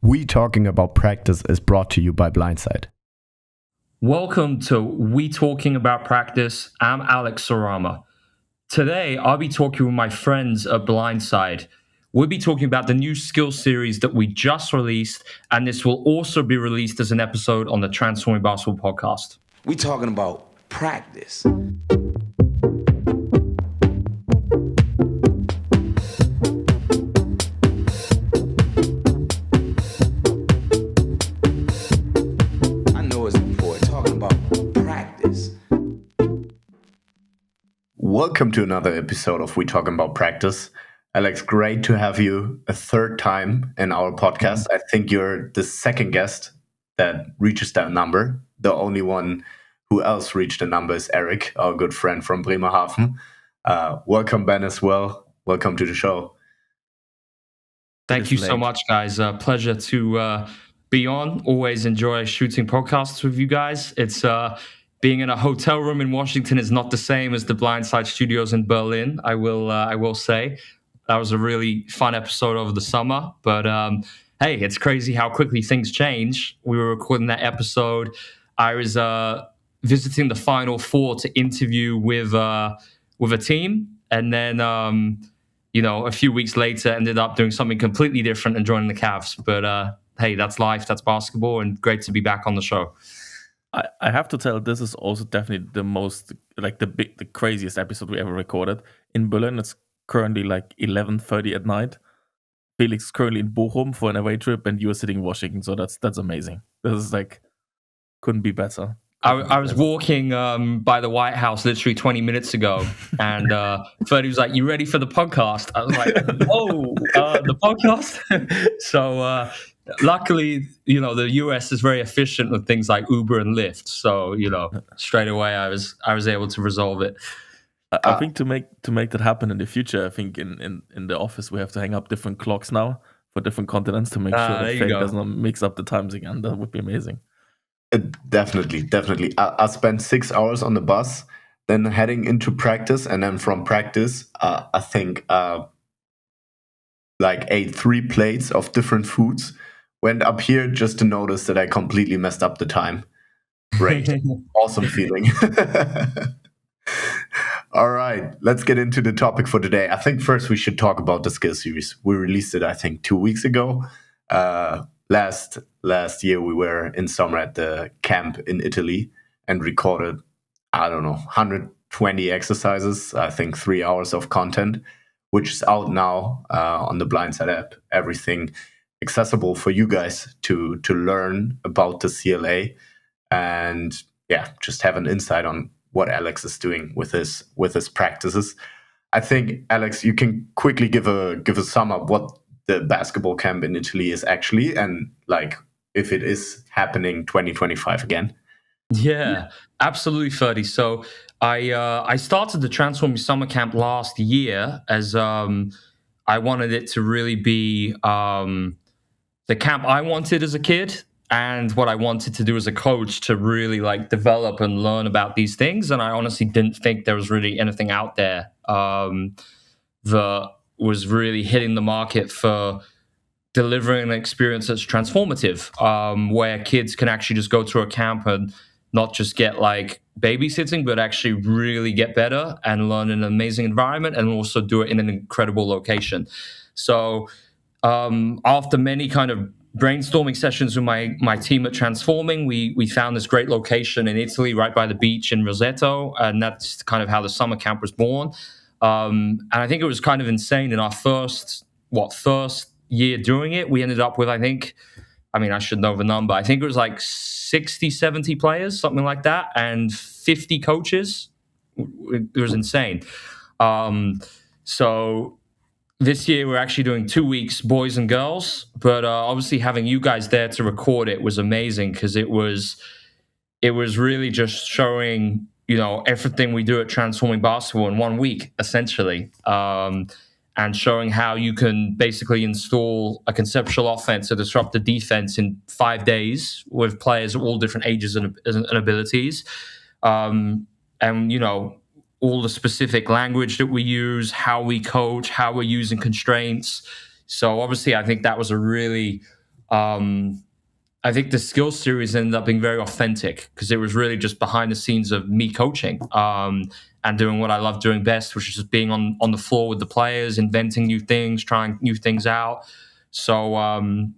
We Talking About Practice is brought to you by Blindside. Welcome to We Talking About Practice. I'm Alex Sarama. Today, I'll be talking with my friends at Blindside. We'll be talking about the new SkillSeries that we just released, and this will also be released as an episode on the Transforming Basketball podcast. We talking about practice. Welcome to another episode of We Talking About Practice. Alex, great to have you a third time in our podcast. I think you're the second guest that reaches that number. The only one who else reached the number is Eric, our good friend from Bremerhaven. Welcome, Ben, as well. Welcome to the show. Thank you so much, guys. Pleasure to be on. Always enjoy shooting podcasts with you guys. It's being in a hotel room in Washington is not the same as the Blindside studios in Berlin. I will say that was a really fun episode over the summer. But hey, it's crazy how quickly things change. We were recording that episode. I was visiting the Final Four to interview with a team, and then a few weeks later, ended up doing something completely different and joining the Cavs. But hey, that's life. That's basketball, and great to be back on the show. I have to tell, this is also definitely the most, the craziest episode we ever recorded. In Berlin, it's currently 11:30 at night. Felix is currently in Bochum for an away trip, and you are sitting in Washington. So that's amazing. This is couldn't be better. I was walking by the White House literally 20 minutes ago, and Ferdy was like, "You ready for the podcast?" I was like, "Oh, the podcast!" So luckily, the US is very efficient with things like Uber and Lyft. So straight away, I was able to resolve it. I think to make that happen in the future, I think in the office we have to hang up different clocks now for different continents to make sure that Faye does not mix up the times again. That would be amazing. Definitely. I spent 6 hours on the bus, then heading into practice, and then from practice, I think ate 3 plates of different foods. Went up here just to notice that I completely messed up the time. Great, awesome feeling. All right, let's get into the topic for today. I think first we should talk about the SkillSeries. We released it, I think, 2 weeks ago. Last year we were in summer at the camp in Italy and recorded, 120 exercises, I think 3 hours of content, which is out now on the Blindside app. Everything accessible for you guys to learn about the CLA and just have an insight on what Alex is doing with his practices. I think, Alex, you can quickly give a sum up what the basketball camp in Italy is actually, and if it is happening 2025 again. Yeah, absolutely, Ferdy. So I started the Transforming Summer Camp last year as I wanted it to really be the camp I wanted as a kid and what I wanted to do as a coach to really develop and learn about these things. And I honestly didn't think there was really anything out there that was really hitting the market for delivering an experience that's transformative, where kids can actually just go to a camp and not just get babysitting, but actually really get better and learn in an amazing environment and also do it in an incredible location. So after many kind of brainstorming sessions with my team at Transforming, we found this great location in Italy right by the beach in Roseto, and that's kind of how the summer camp was born. And I think it was kind of insane. In our first year doing it, we ended up with, I should know the number. I think it was 60, 70 players, something like that, and 50 coaches. It was insane. So this year we're actually doing 2 weeks, boys and girls. But obviously having you guys there to record it was amazing because it was really just showing everything we do at Transforming Basketball in 1 week, essentially. And showing how you can basically install a conceptual offense to disrupt the defense in 5 days with players of all different ages and abilities. And, all the specific language that we use, how we coach, how we're using constraints. So obviously I think that was a really I think the SkillSeries ended up being very authentic because it was really just behind the scenes of me coaching and doing what I love doing best, which is just being on the floor with the players, inventing new things, trying new things out. So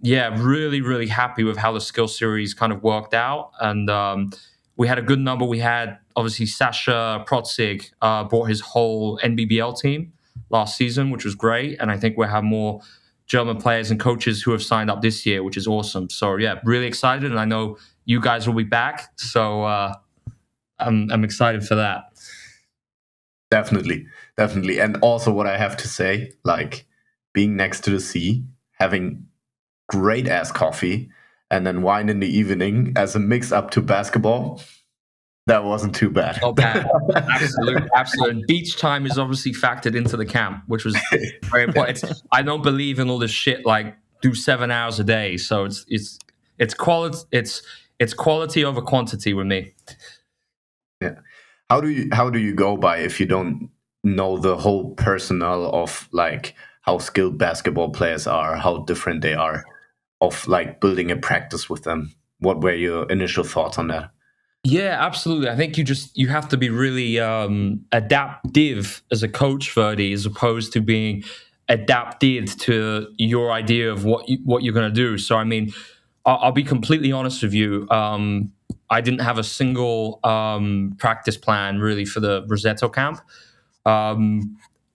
really, really happy with how the SkillSeries kind of worked out. And we had a good number. We had, obviously, Sasha Protzig brought his whole NBBL team last season, which was great. And I think we'll have more German players and coaches who have signed up this year, which is awesome. So yeah, really excited, and I know you guys will be back. So I'm excited for that. Definitely. And also, what I have to say, like being next to the sea, having great ass coffee, and then wine in the evening as a mix up to basketball. That wasn't too bad. Oh, bad. Absolutely. Beach time is obviously factored into the camp, which was very important. I don't believe in all this shit like do 7 hours a day. So it's quality over quantity with me. Yeah. How do you go by if you don't know the whole personnel of like how skilled basketball players are, how different they are, of like building a practice with them? What were your initial thoughts on that? Yeah, absolutely. I think you have to be really adaptive as a coach, Ferdy, as opposed to being adapted to your idea of what you're going to do. So, I mean, I'll be completely honest with you. I didn't have a single practice plan really for the Rosetto camp.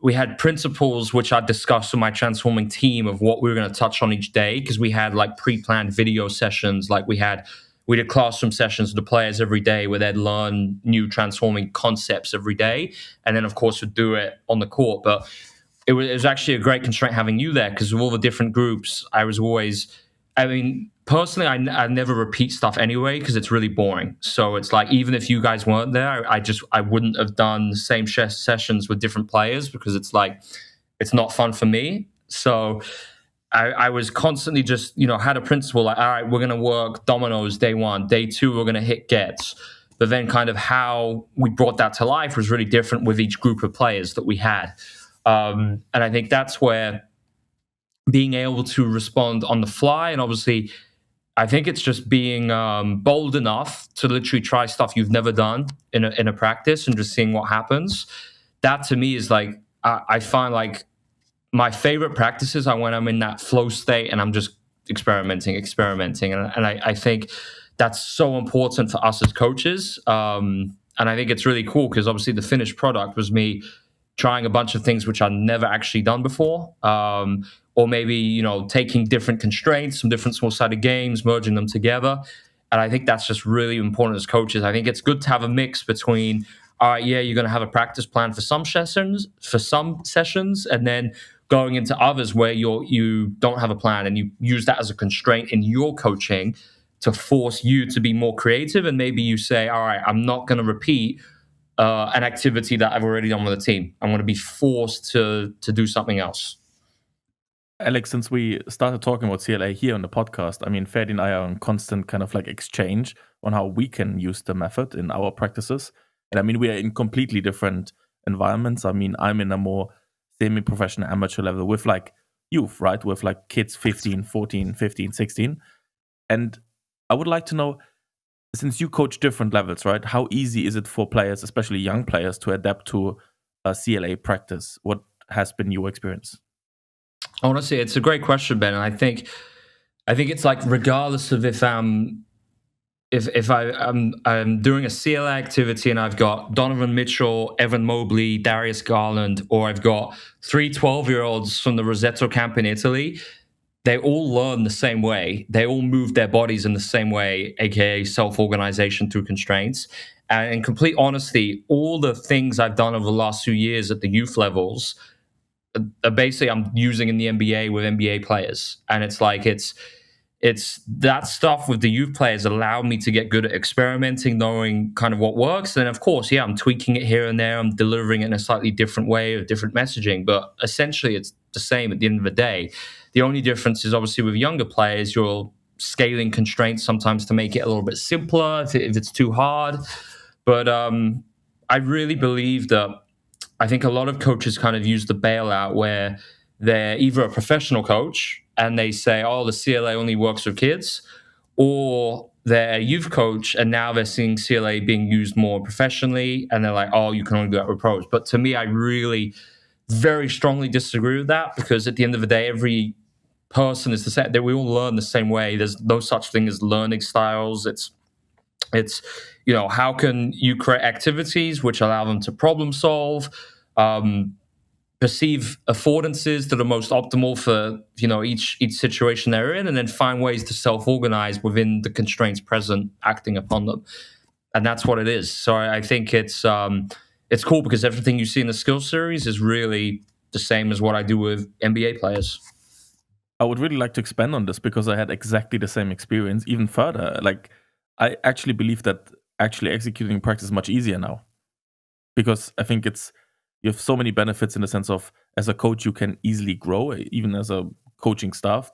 We had principles which I discussed with my transforming team of what we were going to touch on each day, because we had like pre-planned video sessions. Like we did classroom sessions with the players every day where they'd learn new transforming concepts every day. And then, of course, we'd do it on the court. But it was actually a great constraint having you there, because of all the different groups, personally, I never repeat stuff anyway because it's really boring. So it's like, even if you guys weren't there, I wouldn't have done the same sessions with different players, because it's like, it's not fun for me. So I was constantly just, had a principle like, all right, we're going to work dominoes day 1, day 2, we're going to hit gets. But then kind of how we brought that to life was really different with each group of players that we had. And I think that's where being able to respond on the fly, and obviously I think it's just being bold enough to literally try stuff you've never done in a practice and just seeing what happens. That to me is like, I find like my favorite practices are when I'm in that flow state and I'm just experimenting. And I think that's so important for us as coaches. And I think it's really cool because obviously the finished product was me trying a bunch of things which I'd never actually done before. Or maybe, taking different constraints, some different small-sided games, merging them together. And I think that's just really important as coaches. I think it's good to have a mix between, all right, yeah, you're going to have a practice plan for some sessions, and then going into others where you don't have a plan, and you use that as a constraint in your coaching to force you to be more creative. And maybe you say, all right, I'm not going to repeat an activity that I've already done with the team. I'm going to be forced to do something else. Alex, since we started talking about CLA here on the podcast, I mean, Ferdi and I are in constant kind of like exchange on how we can use the method in our practices. And I mean, we are in completely different environments. I mean, I'm in a more semi-professional amateur level with like youth, right? With like kids 15, 14, 15, 16. And I would like to know, since you coach different levels, right? How easy is it for players, especially young players, to adapt to a CLA practice? What has been your experience? Honestly, it's a great question, Ben. And I think it's like, regardless of if I'm doing a CLA activity and I've got Donovan Mitchell, Evan Mobley, Darius Garland, or I've got 3 12-year-olds from the Rosetto camp in Italy, they all learn the same way. They all move their bodies in the same way, aka self-organization through constraints. And in complete honesty, all the things I've done over the last few years at the youth levels, basically I'm using in the NBA with NBA players. And it's like, it's that stuff with the youth players allowed me to get good at experimenting, knowing kind of what works. And of course, yeah, I'm tweaking it here and there. I'm delivering it in a slightly different way or different messaging, but essentially it's the same at the end of the day. The only difference is obviously with younger players, you're scaling constraints sometimes to make it a little bit simpler if it's too hard. But I really believe that I think a lot of coaches kind of use the bailout where they're either a professional coach and they say, oh, the CLA only works for kids, or they're a youth coach and now they're seeing CLA being used more professionally and they're like, oh, you can only do that with pros. But to me, I really very strongly disagree with that, because at the end of the day, every person is the same. That we all learn the same way. There's no such thing as learning styles. It's how can you create activities which allow them to problem solve, perceive affordances that are most optimal for each situation they're in, and then find ways to self-organize within the constraints present, acting upon them. And that's what it is. So I think it's cool, because everything you see in the SkillSeries is really the same as what I do with NBA players. I would really like to expand on this, because I had exactly the same experience, even further. Like, I actually believe that actually executing practice is much easier now, because I think you have so many benefits in the sense of, as a coach, you can easily grow, even as a coaching staff,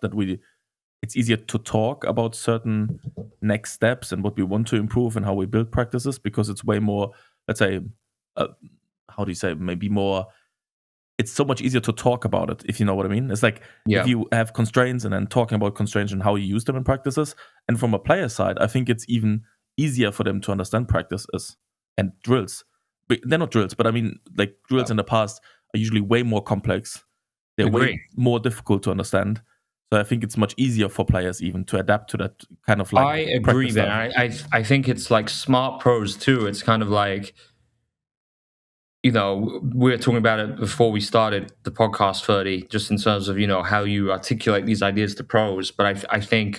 it's easier to talk about certain next steps and what we want to improve and how we build practices, because it's way more, let's say, how do you say, maybe more, it's so much easier to talk about it, if you know what I mean. It's like, if you have constraints and then talking about constraints and how you use them in practices. And from a player side, I think it's even easier for them to understand practices and drills. But they're not drills, but I mean, like, drills in the past are usually way more complex. They're way more difficult to understand. So I think it's much easier for players even to adapt to that kind of like. I agree there. I think it's like smart pros too. It's kind of like, we were talking about it before we started the podcast, 30, just in terms of, how you articulate these ideas to pros. But I think,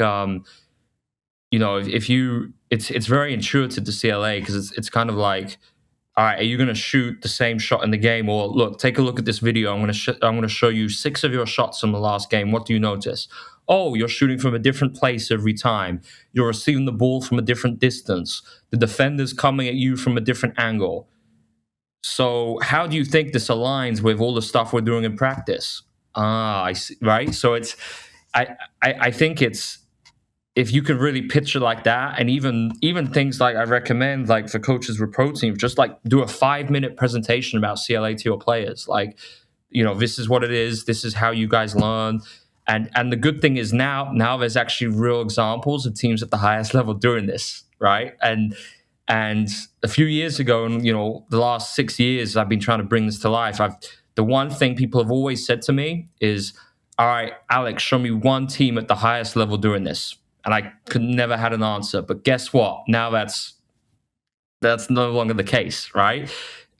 if you, it's very intuitive to CLA, because it's kind of like, all right, are you going to shoot the same shot in the game? Or look, take a look at this video. I'm going to show you 6 of your shots from the last game. What do you notice? Oh, you're shooting from a different place every time. You're receiving the ball from a different distance. The defender's coming at you from a different angle. So how do you think this aligns with all the stuff we're doing in practice? I see, right? So I think it's, if you can really picture like that, and even things like, I recommend, like, for coaches with pro teams, just like do a 5-minute presentation about CLA to your players. Like, this is what it is. This is how you guys learn. And the good thing is now there's actually real examples of teams at the highest level doing this, right? And a few years ago, and the last 6 years, I've been trying to bring this to life. The one thing people have always said to me is, all right, Alex, show me one team at the highest level doing this. And I could never had an answer. But guess what? Now that's no longer the case, right?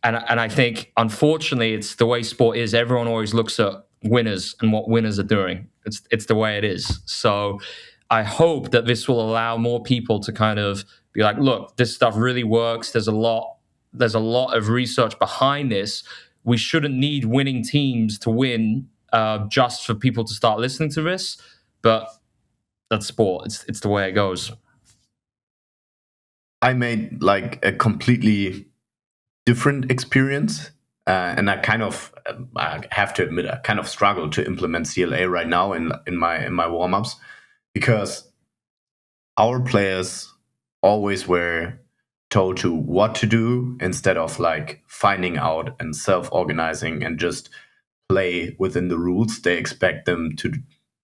And I think, unfortunately, it's the way sport is. Everyone always looks at winners and what winners are doing. It's the way it is. So I hope that this will allow more people to kind of be like, look, this stuff really works. There's a lot of research behind this. We shouldn't need winning teams to win just for people to start listening to this. But that's sport. It's the way it goes. I made like a completely different experience, and I kind of, I have to admit, I kind of struggle to implement CLA right now in my warm-ups, because our players always were told to what to do instead of like finding out and self-organizing and just play within the rules. They expect them to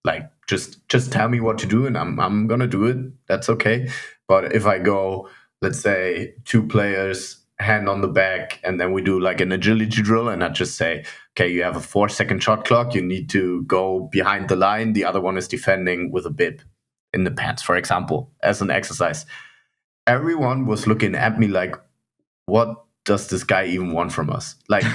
like just tell me what to do, and I'm gonna do it. That's okay. But if I go, let's say, 2 players, hand on the back, and then we do like an agility drill, and I just say, okay, you have a 4-second shot clock. You need to go behind the line. The other one is defending with a bib in the pants, for example, as an exercise. Everyone was looking at me like, what does this guy even want from us? Like,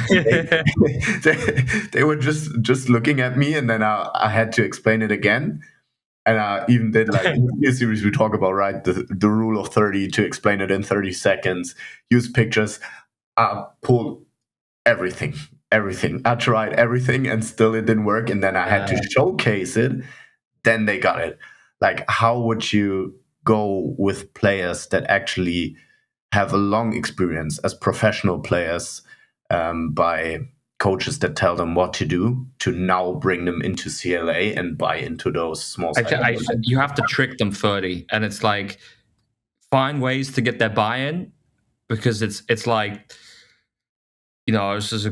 they were just looking at me, and then I had to explain it again. And I even did, like, in the series we talk about, right, the rule of 30, to explain it in 30 seconds, use pictures, pull everything. I tried everything, and still it didn't work. And then I had to showcase it. Then they got it. Like, how would you go with players that actually have a long experience as professional players, by coaches that tell them what to do, to now bring them into CLA and buy into those small you have to trick them, 30, and it's like, find ways to get their buy-in, because it's like, this is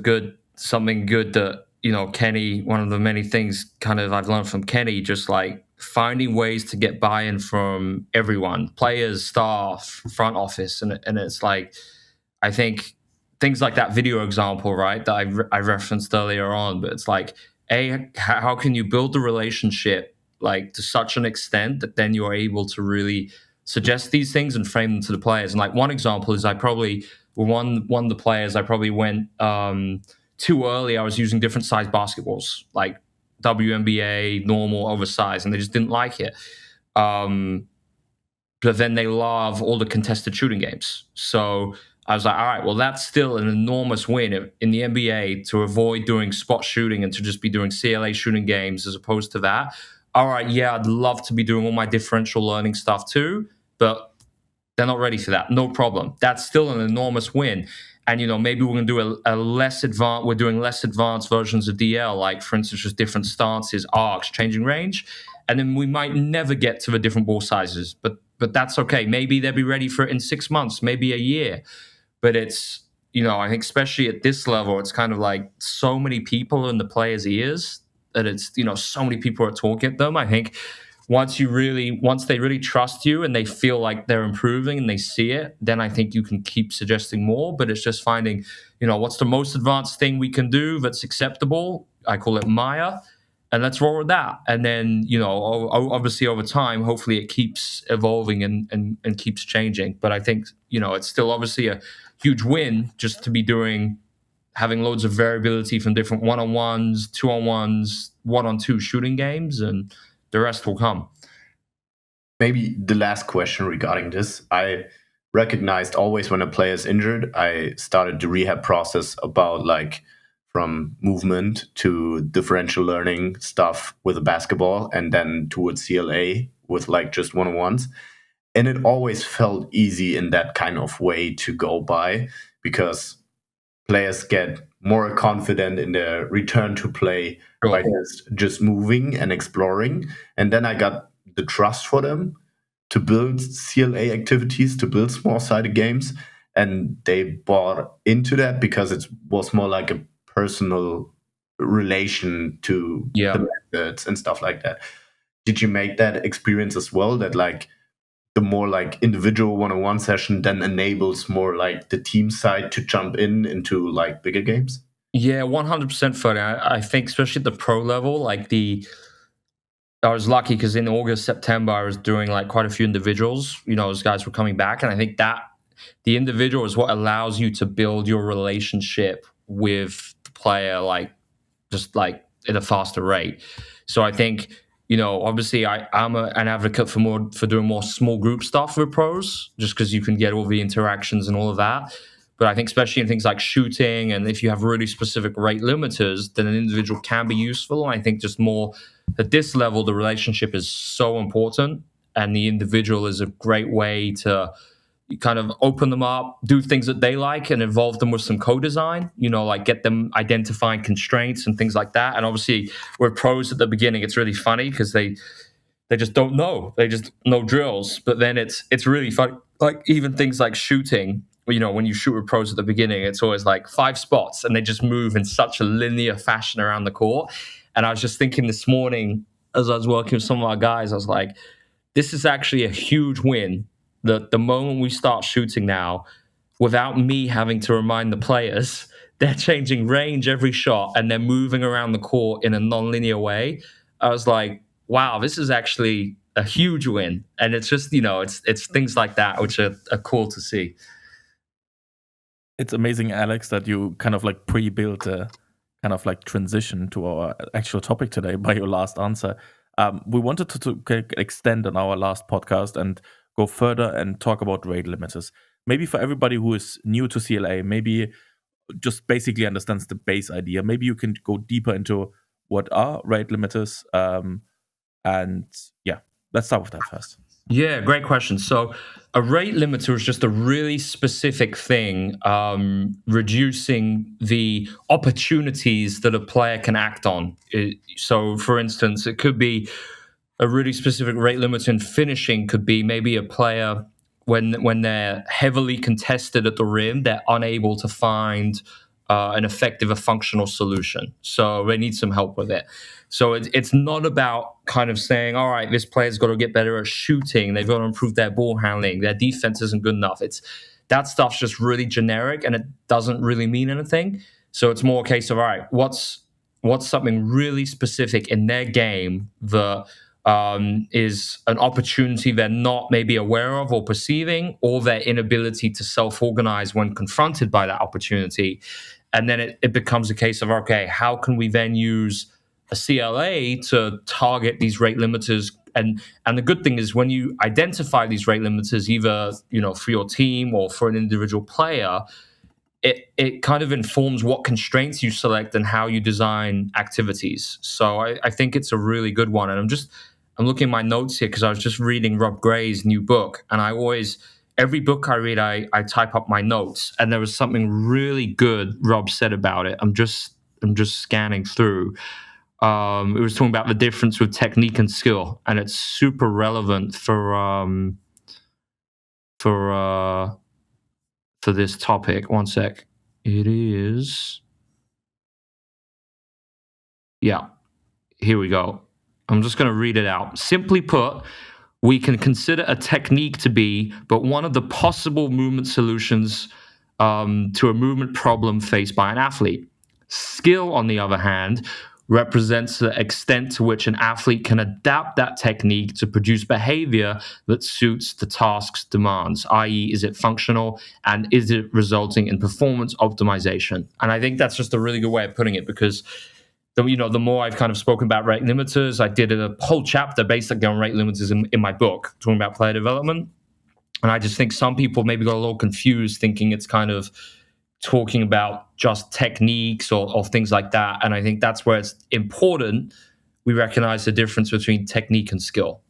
something good that Kenny, one of the many things kind of I've learned from Kenny, just like finding ways to get buy-in from everyone, players, staff, front office. And it's like, I think things like that video example, right, that I referenced earlier on, but it's like, how can you build the relationship like to such an extent that then you're able to really suggest these things and frame them to the players. And like one example is I probably one of the players I probably went too early. I was using different size basketballs, like WNBA, normal, oversized, and they just didn't like it. But then they love all the contested shooting games. So I was like, all right, well, that's still an enormous win in the NBA to avoid doing spot shooting and to just be doing CLA shooting games as opposed to that. All right, yeah, I'd love to be doing all my differential learning stuff too, but they're not ready for that. No problem. That's still an enormous win. And, maybe we're going to do a less advanced, we're doing less advanced versions of DL, like, for instance, just different stances, arcs, changing range. And then we might never get to the different ball sizes, but that's okay. Maybe they'll be ready for it in 6 months, maybe a year. But it's, I think especially at this level, it's kind of like so many people in the players' ears that it's, so many people are talking at them. I think once they really trust you and they feel like they're improving and they see it, then I think you can keep suggesting more. But it's just finding, what's the most advanced thing we can do that's acceptable? I call it Maya. And let's roll with that. And then, obviously over time, hopefully it keeps evolving and keeps changing. But I think, it's still obviously a huge win just to be having loads of variability from different one-on-ones, two-on-ones, one-on-two shooting games, and the rest will come. Maybe the last question regarding this. I recognized always when a player is injured, I started the rehab process about like from movement to differential learning stuff with a basketball and then towards CLA with like just one-on-ones. And it always felt easy in that kind of way to go by because players get more confident in their return to play by just moving and exploring. And then I got the trust for them to build CLA activities, to build small-sided games. And they bought into that because it was more like a personal relation to the methods and stuff like that. Did you make that experience as well, that like the more like individual one-on-one session then enables more like the team side to jump into like bigger games? Yeah, 100% funny. I think especially at the pro level, like I was lucky because in August, September, I was doing like quite a few individuals. Those guys were coming back. And I think that the individual is what allows you to build your relationship with the player, like just like at a faster rate. So I think, obviously I'm an advocate for doing more small group stuff with pros, just because you can get all the interactions and all of that. But I think especially in things like shooting, and if you have really specific rate limiters, then an individual can be useful. And I think just more at this level, the relationship is so important, and the individual is a great way to kind of open them up, do things that they like, and involve them with some co-design, like get them identifying constraints and things like that. And obviously, with pros at the beginning, it's really funny because they just don't know. They just know drills. But then it's really fun. Like even things like shooting, when you shoot with pros at the beginning, it's always like 5 spots and they just move in such a linear fashion around the court. And I was just thinking this morning as I was working with some of our guys, I was like, this is actually a huge win. The moment we start shooting now, without me having to remind the players, they're changing range every shot and they're moving around the court in a non-linear way. I was like, wow, this is actually a huge win. And it's just, it's things like that which are cool to see. It's amazing, Alex, that you kind of like pre-built a kind of like transition to our actual topic today by your last answer. We wanted to extend on our last podcast and go further and talk about rate limiters. Maybe for everybody who is new to CLA, maybe just basically understands the base idea, maybe you can go deeper into what are rate limiters. And yeah, let's start with that first. Yeah, great question. So a rate limiter is just a really specific thing, reducing the opportunities that a player can act on. So for instance, it could be a really specific rate limiter in finishing could be maybe a player when they're heavily contested at the rim, they're unable to find an effective, a functional solution. So they need some help with it. So it's not about kind of saying, all right, this player's got to get better at shooting. They've got to improve their ball handling. Their defense isn't good enough. That stuff's just really generic and it doesn't really mean anything. So it's more a case of, all right, what's something really specific in their game that is an opportunity they're not maybe aware of or perceiving, or their inability to self-organize when confronted by that opportunity. And then it becomes a case of, okay, how can we then use a CLA to target these rate limiters? And the good thing is when you identify these rate limiters, either for your team or for an individual player, it kind of informs what constraints you select and how you design activities. So I think it's a really good one. And I'm looking at my notes here because I was just reading Rob Gray's new book, and every book I read, I type up my notes, and there was something really good Rob said about it. I'm just scanning through. It was talking about the difference with technique and skill, and it's super relevant for this topic. One sec. It is. Yeah, here we go. I'm just going to read it out. Simply put, we can consider a technique to be but one of the possible movement solutions to a movement problem faced by an athlete. Skill, on the other hand, represents the extent to which an athlete can adapt that technique to produce behavior that suits the task's demands, i.e., is it functional and is it resulting in performance optimization? And I think that's just a really good way of putting it, because the more I've kind of spoken about rate limiters, I did a whole chapter basically on rate limiters in my book, talking about player development. And I just think some people maybe got a little confused thinking it's kind of talking about just techniques or things like that. And I think that's where it's important we recognize the difference between technique and skill.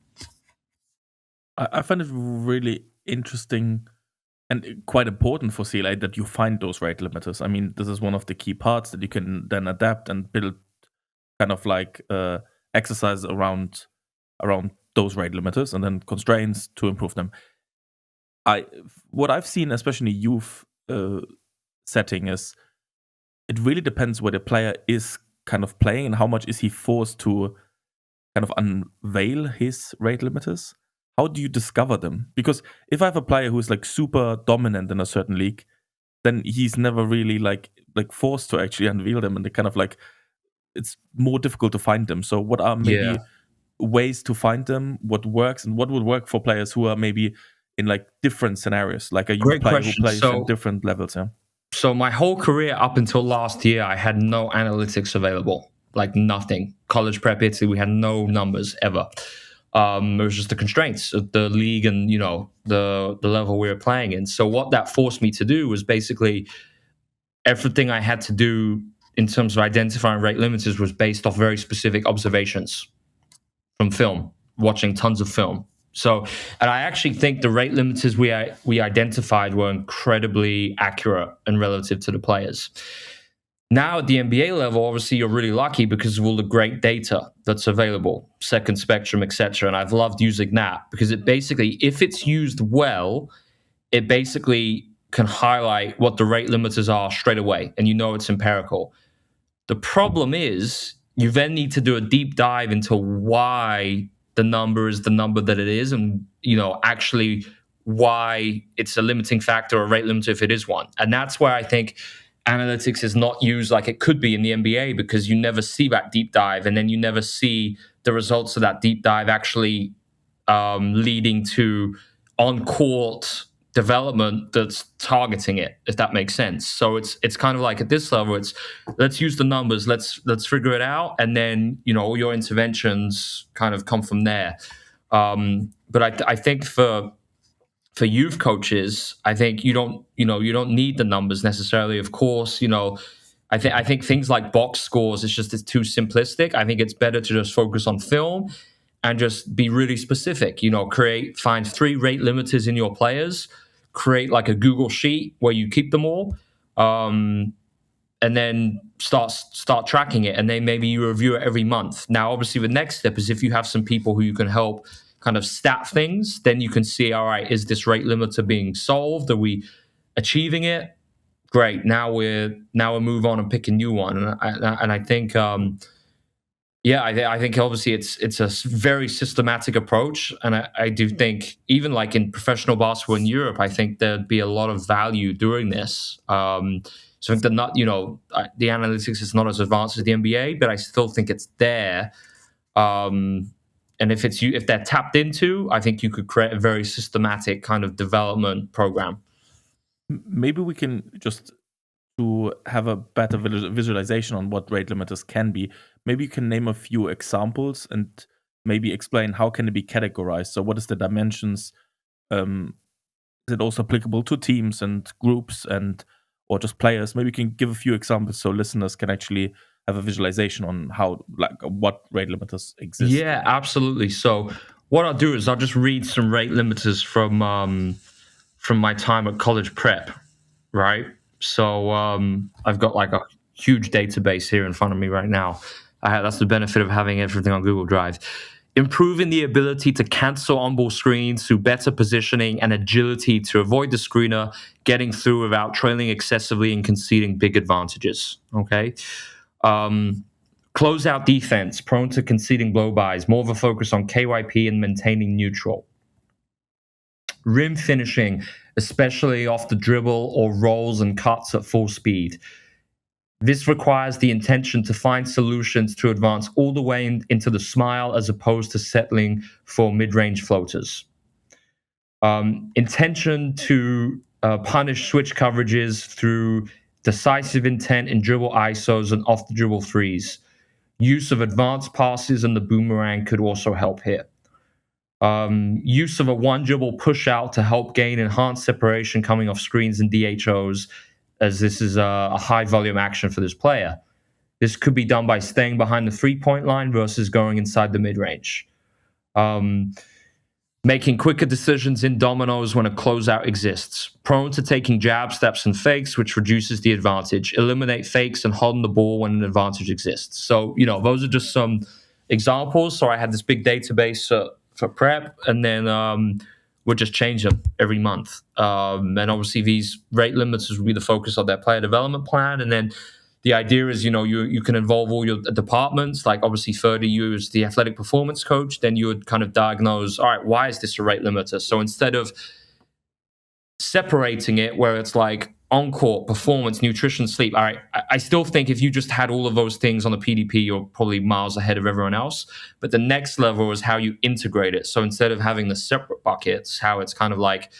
I find it really interesting and quite important for CLA that you find those rate limiters. I mean, this is one of the key parts that you can then adapt and build kind of like exercise around those rate limiters and then constraints to improve them. What I've seen, especially in youth setting, is it really depends where the player is kind of playing and how much is he forced to kind of unveil his rate limiters. How do you discover them? Because if I have a player who is like super dominant in a certain league, then he's never really like forced to actually unveil them, and they kind of like it's more difficult to find them. So what are maybe ways to find them? What works and what would work for players who are maybe in like different scenarios, like a youth Great player question. who plays in different levels? Yeah. So my whole career up until last year, I had no analytics available, like nothing. College prep Italy, we had no numbers ever. It was just the constraints of the league and the level we were playing in. So what that forced me to do was basically everything I had to do in terms of identifying rate limiters was based off very specific observations from film, watching tons of film. So, and I actually think the rate limiters we identified were incredibly accurate and relative to the players. Now at the NBA level, obviously you're really lucky because of all the great data that's available, second spectrum, etc. And I've loved using that because it basically, if it's used well, it basically can highlight what the rate limiters are straight away, and it's empirical. The problem is you then need to do a deep dive into why the number is the number that it is, and actually why it's a limiting factor or rate limiter if it is one. And that's where I think analytics is not used like it could be in the NBA, because you never see that deep dive, and then you never see the results of that deep dive actually leading to on-court development that's targeting it, if that makes sense. So it's kind of like at this level, it's let's use the numbers, let's figure it out, and then all your interventions kind of come from there. But I think for youth coaches, I think you don't need the numbers necessarily. Of course, I think things like box scores it's too simplistic. I think it's better to just focus on film and just be really specific. Find 3 rate limiters in your players, create like a Google sheet where you keep them all, and then start tracking it. And then maybe you review it every month. Now, obviously, the next step is if you have some people who you can help kind of stat things, then you can see, all right, is this rate limiter being solved? Are we achieving it? great. Now we're move on and pick a new one. And I think I think obviously it's a very systematic approach, and I do think even like in professional basketball in Europe, I think there'd be a lot of value doing this. So I think the analytics is not as advanced as the NBA, but I still think it's there. And if they're tapped into, I think you could create a very systematic kind of development program. Maybe we can just to have a better visualization on what rate limiters can be. Maybe you can name a few examples and maybe explain how can it be categorized. So what is the dimensions? Is it also applicable to teams and groups or just players? Maybe you can give a few examples so listeners can actually have a visualization on how, like, what rate limiters exist. Yeah, absolutely. So what I'll do is I'll just read some rate limiters from my time at college prep, right? So I've got like a huge database here in front of me right now. That's the benefit of having everything on Google Drive. Improving the ability to cancel on-ball screens through better positioning and agility to avoid the screener getting through without trailing excessively and conceding big advantages. Okay. Closeout defense, prone to conceding blow-bys, more of a focus on KYP and maintaining neutral. Rim finishing, especially off the dribble or rolls and cuts at full speed. This requires the intention to find solutions to advance all the way into the smile as opposed to settling for mid-range floaters. Intention to punish switch coverages through decisive intent in dribble ISOs and off-the-dribble threes. Use of advanced passes and the boomerang could also help here. Use of a one-dribble push-out to help gain enhanced separation coming off screens and DHOs, as this is a high-volume action for this player. This could be done by staying behind the three-point line versus going inside the mid-range. Making quicker decisions in dominoes when a closeout exists. Prone to taking jab steps and fakes, which reduces the advantage. Eliminate fakes and holding the ball when an advantage exists. So, those are just some examples. So I had this big database for prep, and then would just change them every month. And obviously these rate limiters will be the focus of their player development plan. And then the idea is, you can involve all your departments, like obviously 30, you as the athletic performance coach, then you would kind of diagnose, all right, why is this a rate limiter? So instead of separating it where it's like on-court, performance, nutrition, sleep, all right, I still think if you just had all of those things on the PDP, you're probably miles ahead of everyone else. But the next level is how you integrate it. So instead of having the separate buckets, how it's kind of like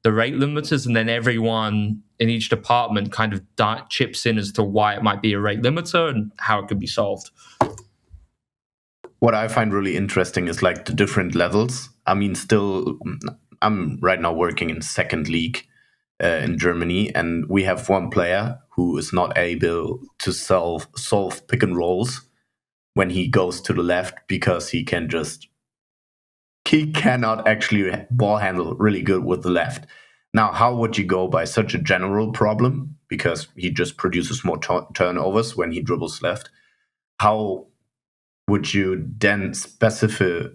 the rate limiters, and then everyone in each department kind of chips in as to why it might be a rate limiter and how it could be solved. What I find really interesting is like the different levels. I mean, still, I'm right now working in second league in Germany, and we have one player who is not able to solve pick and rolls when he goes to the left because he cannot actually ball handle really good with the left. Now, how would you go by such a general problem? Because he just produces more turnovers when he dribbles left. How would you then specify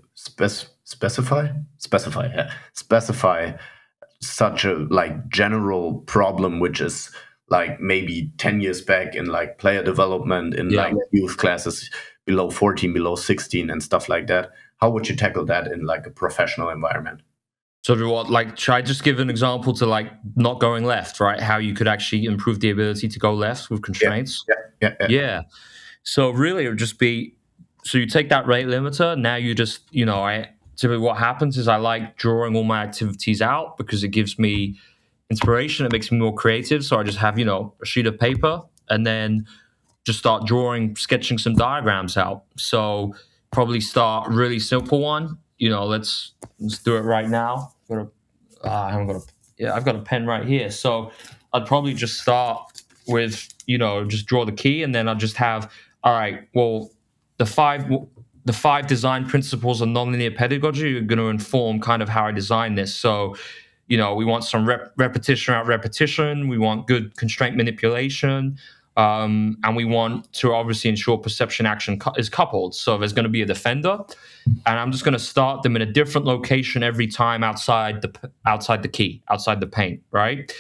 such a like general problem, which is like maybe 10 years back in like player development in like youth classes below 14, below 16 and stuff like that? How would you tackle that in like a professional environment? So should I just give an example to like not going left, right? How you could actually improve the ability to go left with constraints? Yeah. So really it would just be, so you take that rate limiter, now you just, typically what happens is I like drawing all my activities out because it gives me inspiration. It makes me more creative. So I just have, a sheet of paper and then just start sketching some diagrams out. So probably start really simple one. Let's do it right now. I've got a pen right here. So I'd probably just start with, just draw the key, and then I'll just have, all right, well, the five design principles of nonlinear pedagogy are going to inform kind of how I design this. So, we want some repetition out repetition. We want good constraint manipulation. And we want to obviously ensure perception action is coupled. So there's going to be a defender, and I'm just going to start them in a different location every time outside the key, outside the paint, right?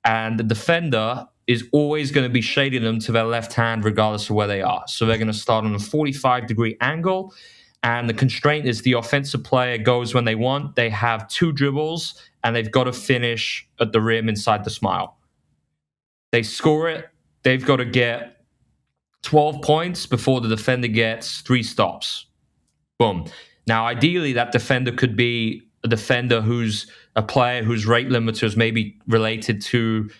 And the defender is always going to be shading them to their left hand regardless of where they are. So they're going to start on a 45-degree angle, and the constraint is the offensive player goes when they want. They have 2 dribbles, and they've got to finish at the rim inside the smile. They score it, they've got to get 12 points before the defender gets 3 stops. Boom. Now, ideally, that defender could be a defender who's a player whose rate limiter is maybe related to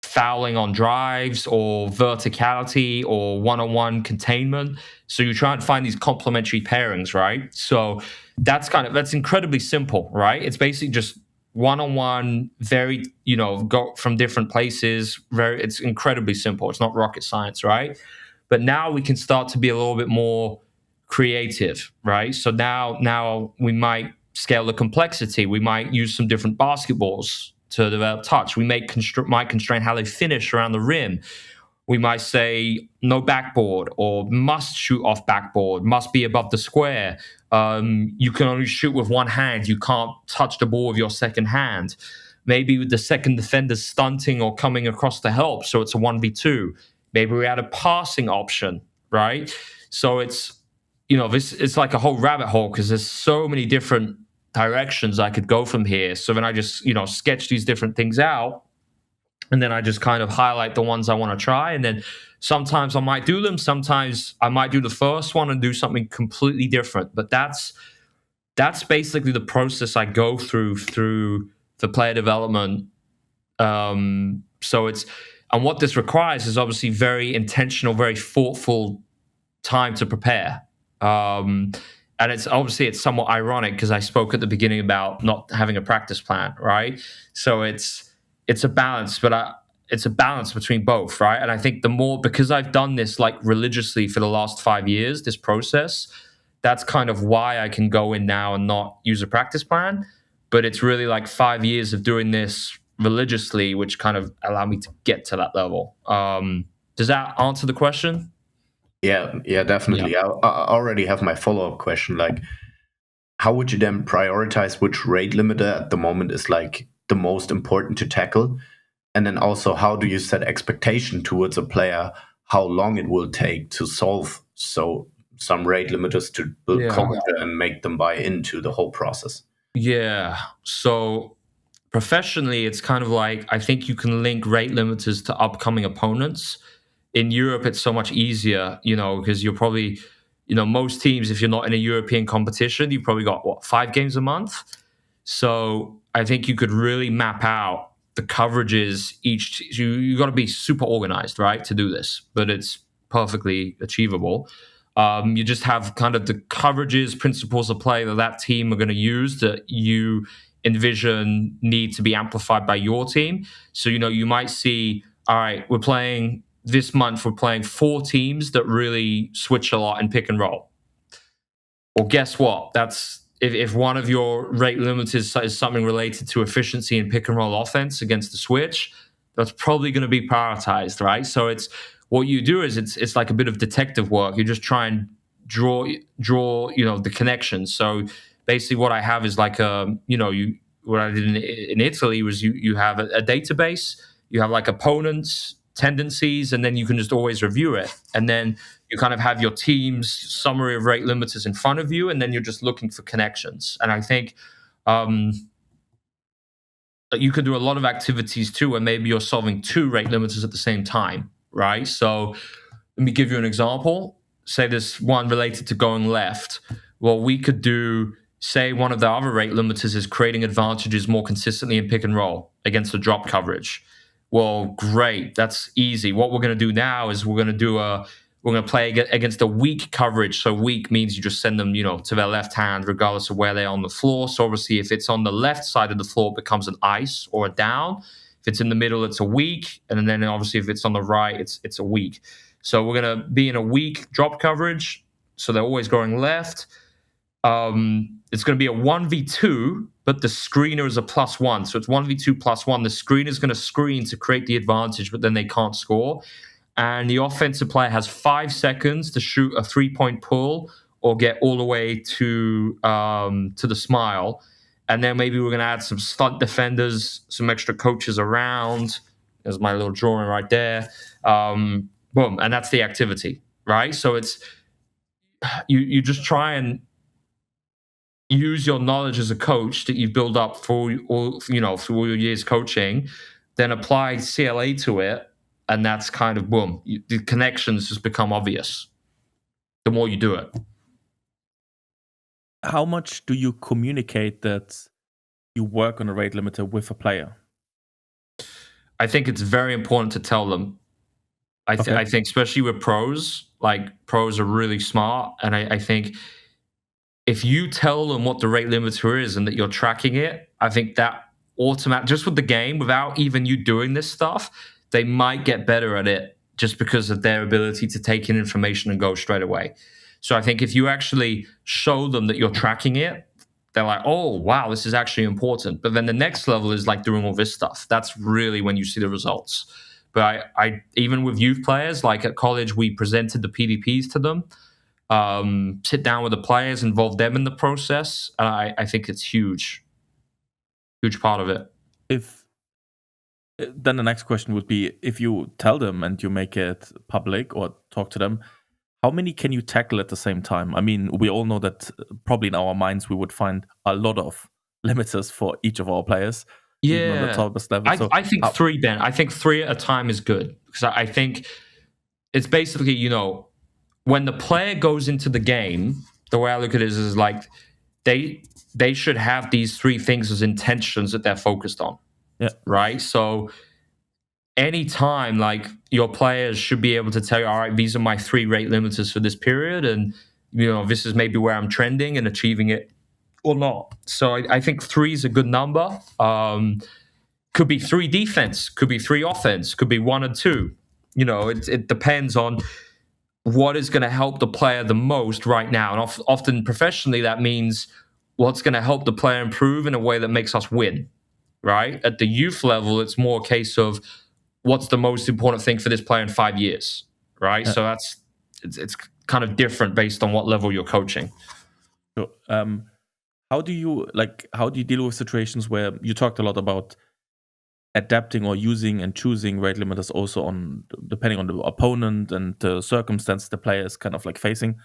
fouling on drives or verticality or one-on-one containment. So you try and find these complementary pairings, right? So that's incredibly simple, right? It's basically just one-on-one, very, go from different places. It's incredibly simple. It's not rocket science, right? But now we can start to be a little bit more creative, right? So now we might scale the complexity. We might use some different basketballs to develop touch. We might constrain how they finish around the rim. We might say no backboard, or must shoot off backboard, must be above the square. You can only shoot with one hand. You can't touch the ball with your second hand. Maybe with the second defender stunting or coming across to help, so it's a 1v2. Maybe we add a passing option, right? So it's like a whole rabbit hole because there's so many different directions I could go from here. So then I just sketch these different things out, and then I just kind of highlight the ones I want to try, and then sometimes I might do them, sometimes I might do the first one and do something completely different. But that's basically the process I go through the player development. And what this requires is obviously very intentional, very thoughtful time to prepare. And it's somewhat ironic because I spoke at the beginning about not having a practice plan, right? So it's a balance, but it's a balance between both, right? And I think because I've done this like religiously for the last 5 years, this process, that's kind of why I can go in now and not use a practice plan. But it's really like 5 years of doing this religiously, which kind of allow me to get to that level. Does that answer the question? Yeah, definitely. Yeah. I already have my follow-up question. Like, how would you then prioritize which rate limiter at the moment is like the most important to tackle? And then also, how do you set expectation towards a player, how long it will take to solve some rate limiters to build culture and make them buy into the whole process? Yeah. So professionally, it's kind of like, I think you can link rate limiters to upcoming opponents. In Europe, it's so much easier, because you're probably, most teams, if you're not in a European competition, you've probably got 5 games a month. So I think you could really map out the coverages you got to be super organized, right, to do this, but it's perfectly achievable. You just have kind of the coverages, principles of play that team are going to use that you envision need to be amplified by your team. So, you might see, all right, this month we're playing 4 teams that really switch a lot in pick and roll. Well, guess what? That's if one of your rate limiters is something related to efficiency in pick and roll offense against the switch, that's probably going to be prioritized, right? So it's what you do is it's like a bit of detective work. You just try and draw the connections. So basically, what I have is like what I did in Italy was you have a database. You have like opponents, tendencies, and then you can just always review it. And then you kind of have your team's summary of rate limiters in front of you, and then you're just looking for connections. And I think you can do a lot of activities too, where maybe you're solving 2 rate limiters at the same time, right? So let me give you an example. Say this one related to going left. Well, we could do, say one of the other rate limiters is creating advantages more consistently in pick and roll against the drop coverage. Well, great. That's easy. What we're going to do now is we're going to play against a weak coverage. So weak means you just send them, to their left hand, regardless of where they are on the floor. So obviously, if it's on the left side of the floor, it becomes an ice or a down. If it's in the middle, it's a weak. And then obviously, if it's on the right, it's a weak. So we're going to be in a weak drop coverage. So they're always going left. It's going to be a 1v2, but the screener is a +1. So it's 1v2 +1. The screener is going to screen to create the advantage, but then they can't score. And the offensive player has 5 seconds to shoot a 3-point pull or get all the way to the smile. and then maybe we're going to add some stunt defenders, some extra coaches around. There's my little drawing right there. Boom, and that's the activity, right? So it's you just try and use your knowledge as a coach that you've built up for all through all your years coaching, then apply CLA to it, and that's kind of boom. The connections just become obvious the more you do it. How much do you communicate that you work on a rate limiter with a player? I think it's very important to tell them. I think especially with pros, like pros are really smart, and I think if you tell them what the rate limiter is and that you're tracking it, I think that just with the game, without even you doing this stuff, they might get better at it just because of their ability to take in information and go straight away. So I think if you actually show them that you're tracking it, they're like, oh, wow, this is actually important. But then the next level is like doing all this stuff. That's really when you see the results. But I even with youth players, like at college, we presented the PDPs to them, sit down with the players, involve them in the process. I think it's huge part of it. Then the next question would be, if you tell them and you make it public or talk to them, how many can you tackle at the same time? I mean, we all know that probably in our minds we would find a lot of limiters for each of our players. Even on the topest level. I think 3, Ben. I think 3 at a time is good, because I think it's basically, when the player goes into the game, the way I look at it is like they should have these 3 things as intentions that they're focused on. Yeah. Right. So anytime, like, your players should be able to tell you, all right, these are my 3 rate limiters for this period, and this is maybe where I'm trending and achieving it or not. So I think 3 is a good number. Could be 3 defense, could be 3 offense, could be 1 and 2. It depends on what is going to help the player the most right now. And often professionally, that means what's going to help the player improve in a way that makes us win, right? At the youth level, it's more a case of what's the most important thing for this player in 5 years, right? So it's kind of different based on what level you're coaching. So, how do you deal with situations where you talked a lot about adapting or using and choosing rate limiters also depending on the opponent and the circumstance the player is kind of like facing?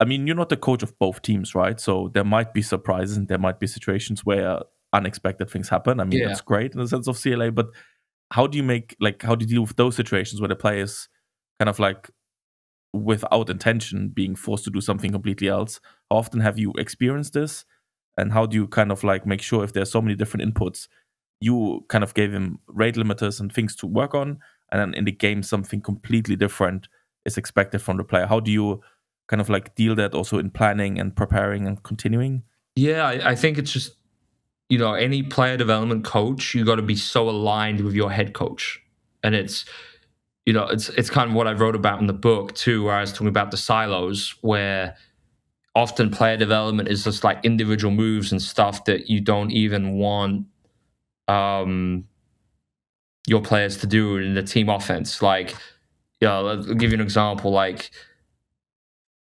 I mean, you're not the coach of both teams, right? So there might be surprises and there might be situations where unexpected things happen. I mean, that's great in the sense of CLA, but how do you deal with those situations where the player is kind of like without intention being forced to do something completely else? How often have you experienced this? And how do you kind of like make sure, if there's so many different inputs, you kind of gave him rate limiters and things to work on, and then in the game something completely different is expected from the player? How do you kind of like deal that also in planning and preparing and continuing? Yeah, I think it's just, any player development coach, you got to be so aligned with your head coach. And it's kind of what I wrote about in the book too, where I was talking about the silos, where often player development is just like individual moves and stuff that you don't even want your players to do in the team offense. Like, I'll give you an example, like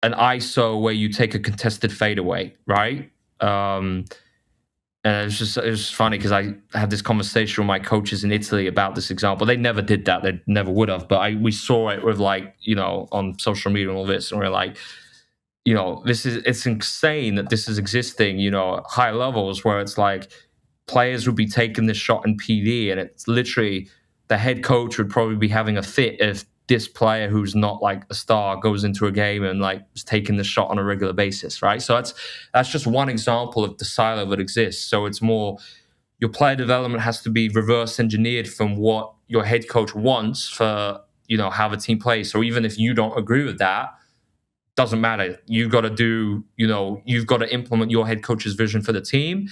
an ISO where you take a contested fadeaway, right? And it was funny because I had this conversation with my coaches in Italy about this example. They never did that. They never would have. But we saw it with on social media and all this, and we're like, it's insane that this is existing, at high levels, where it's like players would be taking this shot in PD, and it's literally the head coach would probably be having a fit if this player who's not like a star goes into a game and like is taking the shot on a regular basis, right? So that's just one example of the silo that exists. So it's more, your player development has to be reverse engineered from what your head coach wants for, how the team plays. So even if you don't agree with that, doesn't matter. You've got to implement your head coach's vision for the team,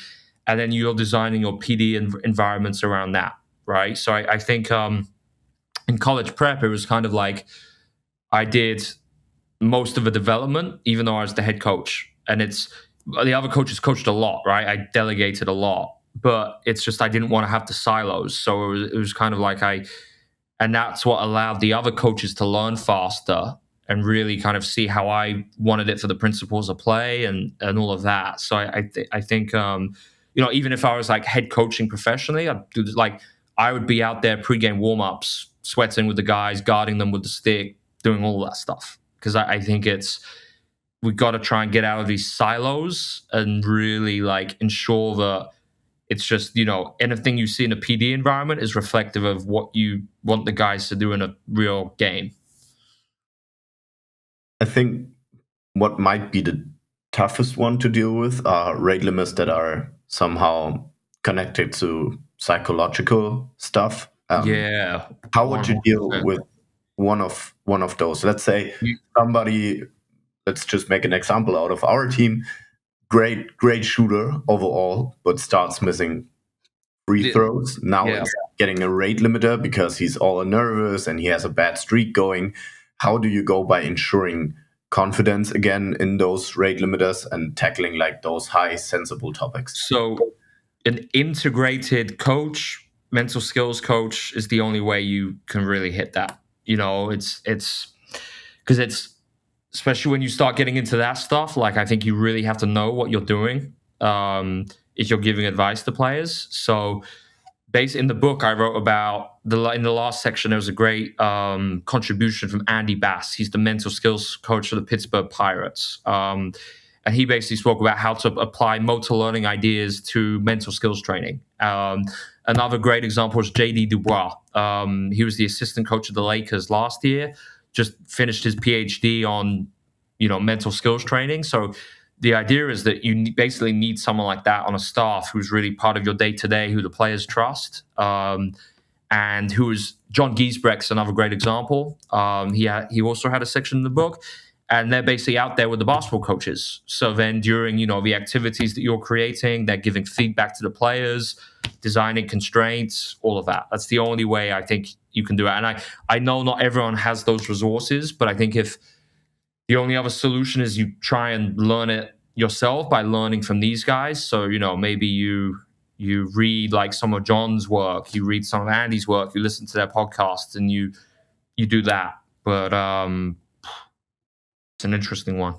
and then you're designing your PD environments around that, right? So I think in college prep, it was kind of like I did most of the development, even though I was the head coach. And the other coaches coached a lot, right? I delegated a lot, but it's just I didn't want to have the silos. So it was kind of like and that's what allowed the other coaches to learn faster and really kind of see how I wanted it for the principles of play and all of that. So I think even if I was like head coaching professionally, I'd do this, like I would be out there pre-game warm-ups, sweating with the guys, guarding them with the stick, doing all that stuff. Because I think we've got to try and get out of these silos and really like ensure that it's just, anything you see in a PD environment is reflective of what you want the guys to do in a real game. I think what might be the toughest one to deal with are rate limits that are somehow connected to psychological stuff. Yeah. How would you deal 100%. with one of those? Let's say somebody, let's just make an example out of our team, great shooter overall, but starts missing free throws. Now Yeah. he's getting a rate limiter because he's all nervous and he has a bad streak going. How do you go by ensuring confidence again in those rate limiters and tackling like those high sensible topics? So an integrated coach, mental skills coach, is the only way you can really hit that. It's because it's, especially when you start getting into that stuff, like I think you really have to know what you're doing if you're giving advice to players. So in the book I wrote about, in the last section, there was a great contribution from Andy Bass. He's the mental skills coach for the Pittsburgh Pirates. And he basically spoke about how to apply motor learning ideas to mental skills training. Another great example is JD Dubois. He was the assistant coach of the Lakers last year, just finished his PhD on, mental skills training. So the idea is that you basically need someone like that on a staff who's really part of your day-to-day, who the players trust, and who is John Giesbrecht's another great example. He also had a section in the book, and they're basically out there with the basketball coaches. So then during, the activities that you're creating, they're giving feedback to the players, designing constraints, all of that. That's the only way I think you can do it. And I know not everyone has those resources, but I think if the only other solution is you try and learn it yourself by learning from these guys. So, maybe you read like some of John's work, you read some of Andy's work, you listen to their podcasts, and you do that. But it's an interesting one.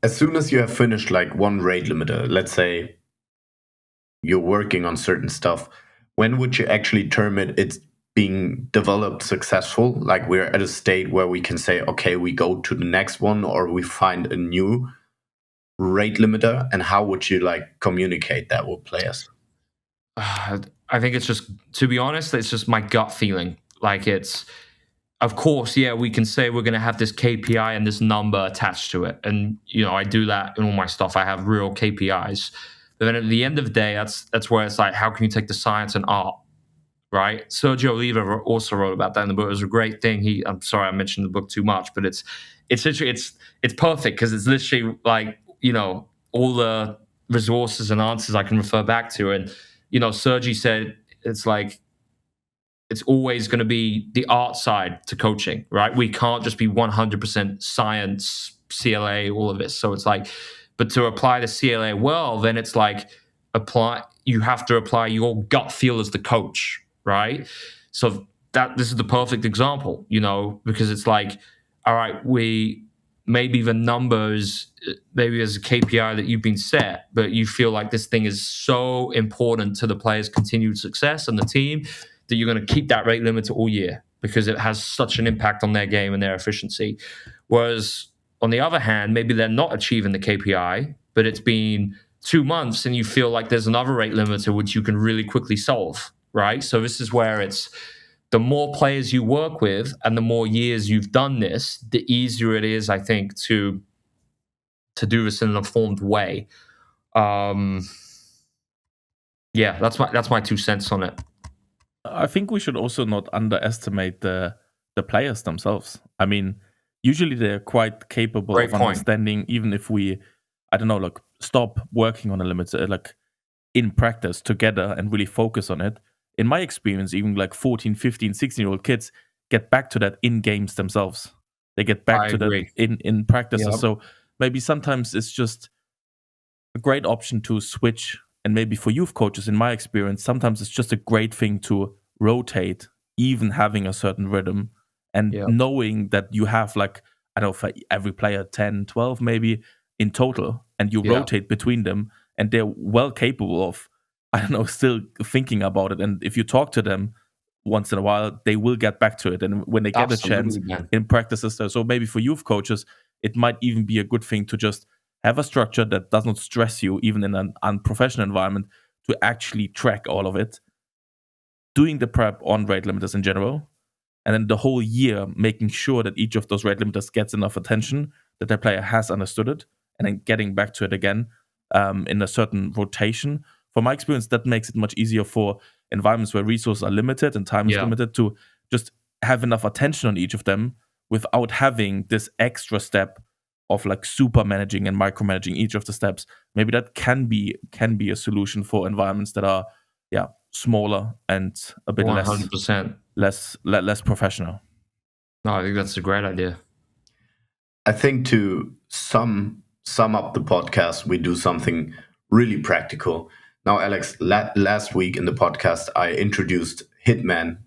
As soon as you have finished like one rate limiter, let's say you're working on certain stuff, when would you actually term it's being developed successful? Like we're at a state where we can say, okay, we go to the next one, or we find a new rate limiter. And how would you like communicate that with players? I think it's just, to be honest, it's just my gut feeling. Like of course, yeah, we can say we're going to have this KPI and this number attached to it. And, I do that in all my stuff. I have real KPIs. But then at the end of the day, that's where it's like, how can you take the science and art? Right? Sergio Oliva also wrote about that in the book. It was a great thing. I'm sorry I mentioned the book too much, but it's perfect because it's literally like, all the resources and answers I can refer back to. And, Sergi said it's like, it's always going to be the art side to coaching, right? We can't just be 100% science, CLA, all of it. So it's like, but to apply the CLA well, then it's like you have to apply your gut feel as the coach. Right. So this is the perfect example, because it's like, all right, maybe the numbers, maybe there's a KPI that you've been set, but you feel like this thing is so important to the players' continued success and the team that you're going to keep that rate limiter all year because it has such an impact on their game and their efficiency. Whereas on the other hand, maybe they're not achieving the KPI, but it's been 2 months and you feel like there's another rate limiter which you can really quickly solve. Right. So this is where it's the more players you work with and the more years you've done this, the easier it is, I think, to do this in an informed way. Yeah, that's my 2 cents on it. I think we should also not underestimate the players themselves. I mean, usually they're quite capable of understanding, even if we, I don't know, like stop working on a limiter, like in practice together and really focus on it. In my experience, even like 14, 15, 16-year-old kids get back to that in games themselves. They get back to that in practices. Yep. So maybe sometimes it's just a great option to switch. And maybe for youth coaches, in my experience, sometimes it's just a great thing to rotate, even having a certain rhythm and knowing that you have like, I don't know, for every player, 10, 12 maybe in total. and you rotate between them, and they're well capable of, I don't know, still thinking about it. And if you talk to them once in a while, they will get back to it. And when they get a chance in practices, so maybe for youth coaches, it might even be a good thing to just have a structure that does not stress you, even in an unprofessional environment, to actually track all of it, doing the prep on rate limiters in general, and then the whole year making sure that each of those rate limiters gets enough attention, that the player has understood it, and then getting back to it again in a certain rotation. From my experience, that makes it much easier for environments where resources are limited and time is limited to just have enough attention on each of them without having this extra step of like super managing and micromanaging each of the steps. Maybe that can be a solution for environments that are smaller and a bit 100%. less professional. No, I think that's a great idea. I think to sum up the podcast, we do something really practical. Now, Alex, last week in the podcast, I introduced Hitman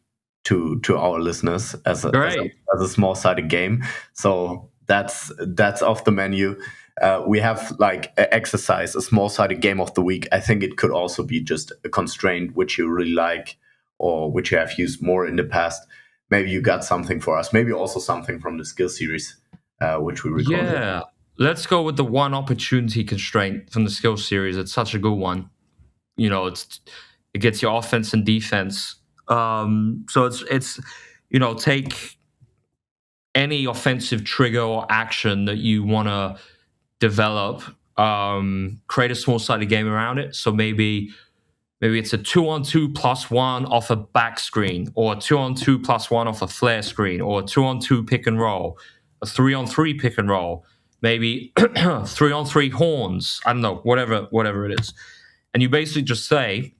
to our listeners as a small-sided game. So that's off the menu. We have like an exercise, a small-sided game of the week. I think it could also be just a constraint which you really like or which you have used more in the past. Maybe you got something for us. Maybe also something from the SkillSeries, which we recorded. Yeah, let's go with the one opportunity constraint from the SkillSeries. It's such a good one. You know, it gets your offense and defense. So it's take any offensive trigger or action that you want to develop, create a small-sided game around it. So maybe it's a 2-on-2 +1 off a back screen, or a 2-on-2 +1 off a flare screen, or a 2-on-2 pick and roll, a 3-on-3 pick and roll, maybe 3-on-3 horns. I don't know, whatever it is. And you basically just say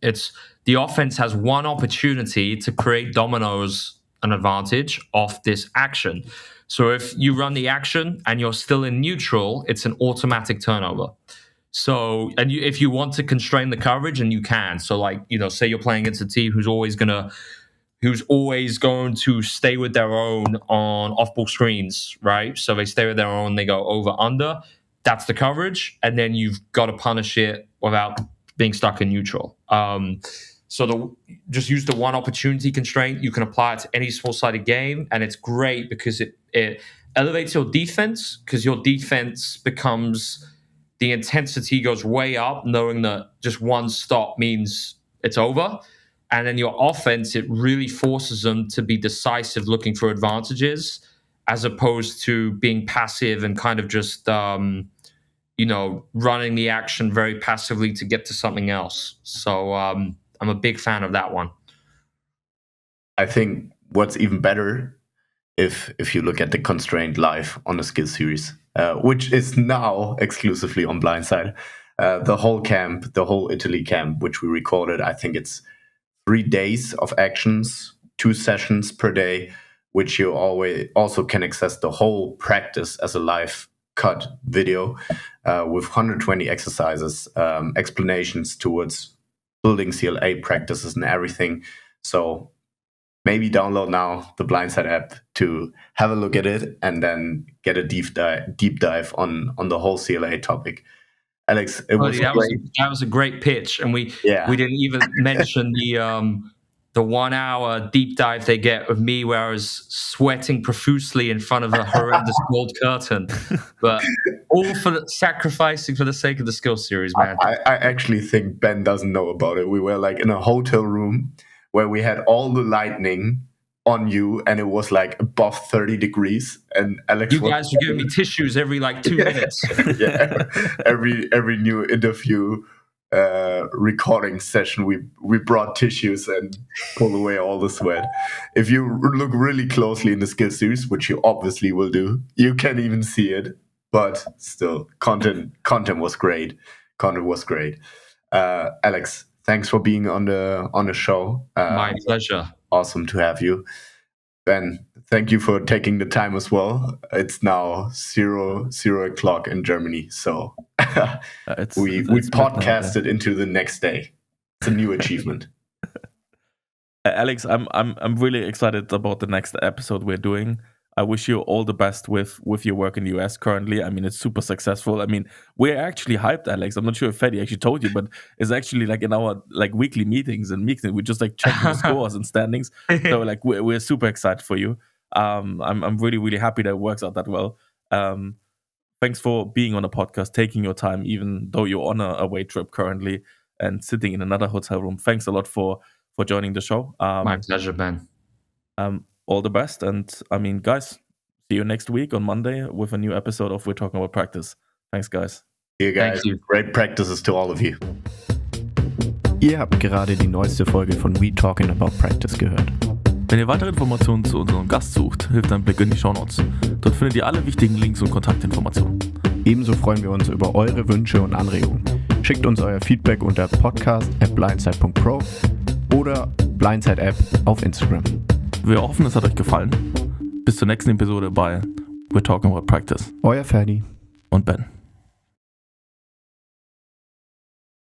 it's the offense has one opportunity to create dominoes an advantage off this action. So if you run the action and you're still in neutral, it's an automatic turnover. So, and if you want to constrain the coverage, and you can. So like, say you're playing against a team who's always going to stay with their own on off-ball screens, right? So they stay with their own, they go over, under. That's the coverage. And then you've got to punish it without being stuck in neutral. Just use the one opportunity constraint. You can apply it to any small-sided game, and it's great because it elevates your defense, because your defense becomes, the intensity goes way up, knowing that just one stop means it's over. And then your offense, it really forces them to be decisive, looking for advantages, as opposed to being passive and kind of just running the action very passively to get to something else. So I'm a big fan of that one. I think what's even better, if you look at the constraint live on the SkillSeries, which is now exclusively on Blindside, the whole Italy camp, which we recorded, I think it's 3 days of actions, 2 sessions per day, which you always also can access the whole practice as a live cut video with 120 exercises, explanations towards building CLA practices and everything. So maybe download now the Blindside app to have a look at it, and then get a deep dive on the whole CLA topic. Alex, that was a great pitch, and we didn't even mention the 1 hour deep dive they get of me, where I was sweating profusely in front of a horrendous gold curtain, but all sacrificing for the sake of the SkillSeries, man. I actually think Ben doesn't know about it. We were like in a hotel room where we had all the lightning on you, and it was like above 30 degrees, and Alex, you guys were giving me tissues every like 2 minutes. Every new interview recording session, we brought tissues and pulled away all the sweat. If you look really closely in the SkillSeries, which you obviously will do, you can even see it. But still, content was great. Alex, thanks for being on the show. My pleasure. Awesome to have you. Ben, thank you for taking the time as well. It's now 0 o'clock in Germany, so we podcasted into the next day. It's a new achievement. Alex, I'm really excited about the next episode we're doing. I wish you all the best with your work in the US currently. I mean, it's super successful. I mean, we're actually hyped, Alex. I'm not sure if Freddy actually told you, but it's actually like in our like weekly meetings, we're just like checking the scores and standings. So like we're super excited for you. I'm really, really happy that it works out that well. Thanks for being on a podcast, taking your time, even though you're on a away trip currently and sitting in another hotel room. Thanks a lot for joining the show. My pleasure, Ben. All the best. And I mean, guys, see you next week on Monday with a new episode of We're Talking About Practice. Thanks, guys. See you guys. Thank you. Great practices to all of you. Ihr habt gerade die neueste Folge von We Talking About Practice gehört. Wenn ihr weitere Informationen zu unserem Gast sucht, hilft ein Blick in die Shownotes. Dort findet ihr alle wichtigen Links und Kontaktinformationen. Ebenso freuen wir uns über eure Wünsche und Anregungen. Schickt uns euer Feedback unter podcast@blindside.pro oder Blindside App auf Instagram. Wir hoffen, es hat euch gefallen. Bis zur nächsten Episode bei We're Talking About Practice. Euer Ferdi und Ben.